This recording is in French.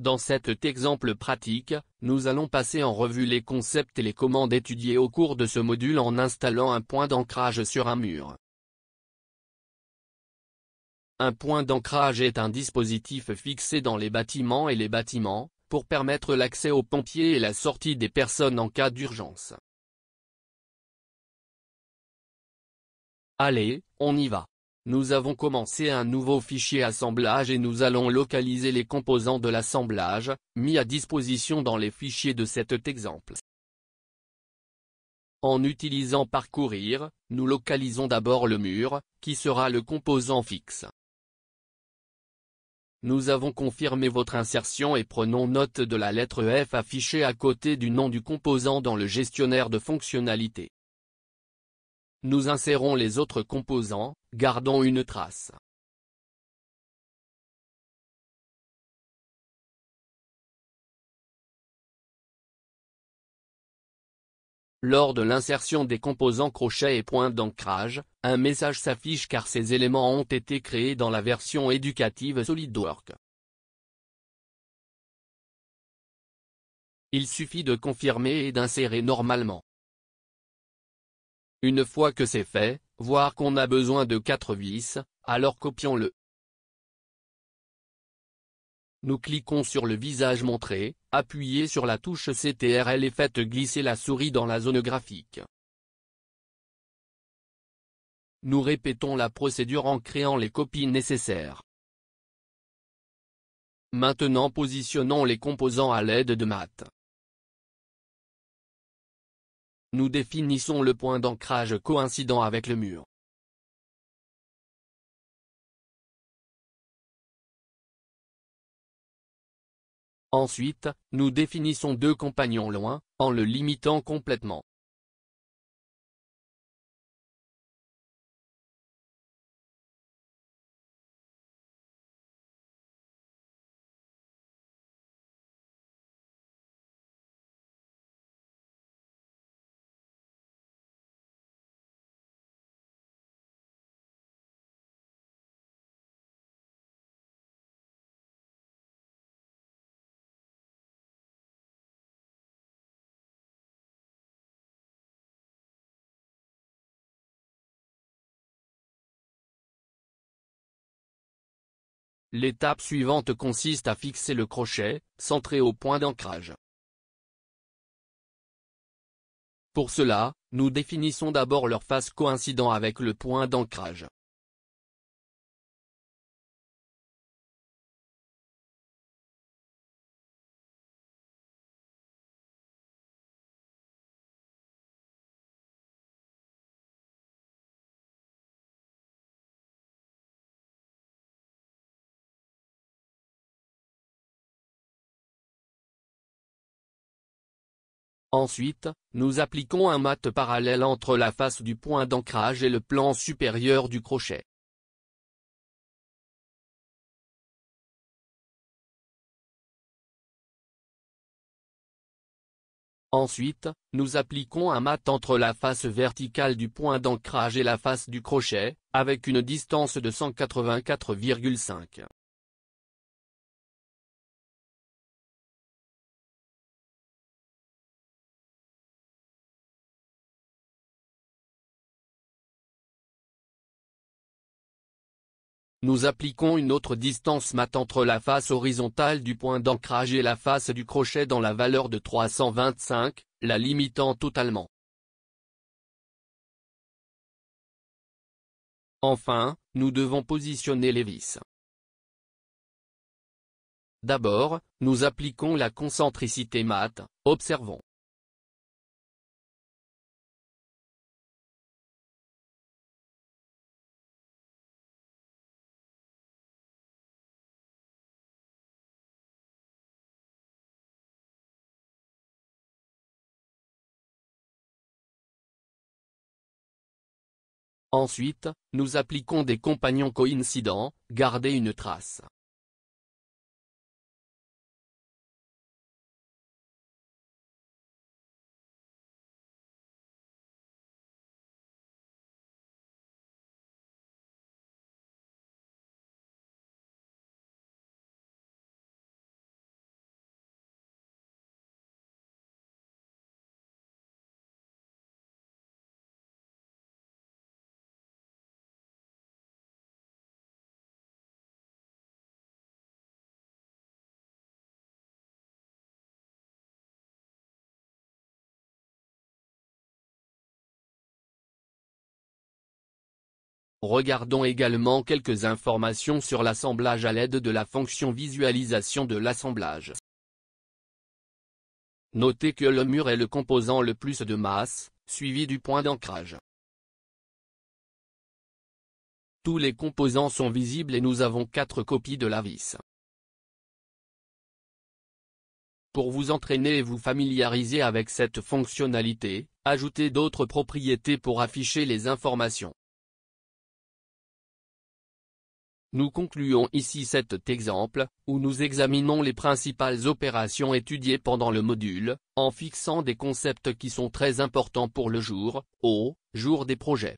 Dans cet exemple pratique, nous allons passer en revue les concepts et les commandes étudiés au cours de ce module en installant un point d'ancrage sur un mur. Un point d'ancrage est un dispositif fixé dans les bâtiments et les bâtiments, pour permettre l'accès aux pompiers et la sortie des personnes en cas d'urgence. Allez, on y va. Nous avons commencé un nouveau fichier assemblage et nous allons localiser les composants de l'assemblage, mis à disposition dans les fichiers de cet exemple. En utilisant Parcourir, nous localisons d'abord le mur, qui sera le composant fixe. Nous avons confirmé votre insertion et prenons note de la lettre F affichée à côté du nom du composant dans le gestionnaire de fonctionnalités. Nous insérons les autres composants, gardons une trace. Lors de l'insertion des composants crochet et point d'ancrage, un message s'affiche car ces éléments ont été créés dans la version éducative SolidWorks. Il suffit de confirmer et d'insérer normalement. Une fois que c'est fait, voir qu'on a besoin de 4 vis, alors copions-le. Nous cliquons sur le visage montré, appuyez sur la touche CTRL et faites glisser la souris dans la zone graphique. Nous répétons la procédure en créant les copies nécessaires. Maintenant positionnons les composants à l'aide de Math. Nous définissons le point d'ancrage coïncident avec le mur. Ensuite, nous définissons deux compagnons loin, en le limitant complètement. L'étape suivante consiste à fixer le crochet, centré au point d'ancrage. Pour cela, nous définissons d'abord leur face coïncident avec le point d'ancrage. Ensuite, nous appliquons un mat parallèle entre la face du point d'ancrage et le plan supérieur du crochet. Ensuite, nous appliquons un mat entre la face verticale du point d'ancrage et la face du crochet, avec une distance de 184,5. Nous appliquons une autre distance mat entre la face horizontale du point d'ancrage et la face du crochet dans la valeur de 325, la limitant totalement. Enfin, nous devons positionner les vis. D'abord, nous appliquons la concentricité mat, observons. Ensuite, nous appliquons des compagnons coïncidents, gardez une trace. Regardons également quelques informations sur l'assemblage à l'aide de la fonction visualisation de l'assemblage. Notez que le mur est le composant le plus de masse, suivi du point d'ancrage. Tous les composants sont visibles et nous avons 4 copies de la vis. Pour vous entraîner et vous familiariser avec cette fonctionnalité, ajoutez d'autres propriétés pour afficher les informations. Nous concluons ici cet exemple, où nous examinons les principales opérations étudiées pendant le module, en fixant des concepts qui sont très importants pour le jour des projets.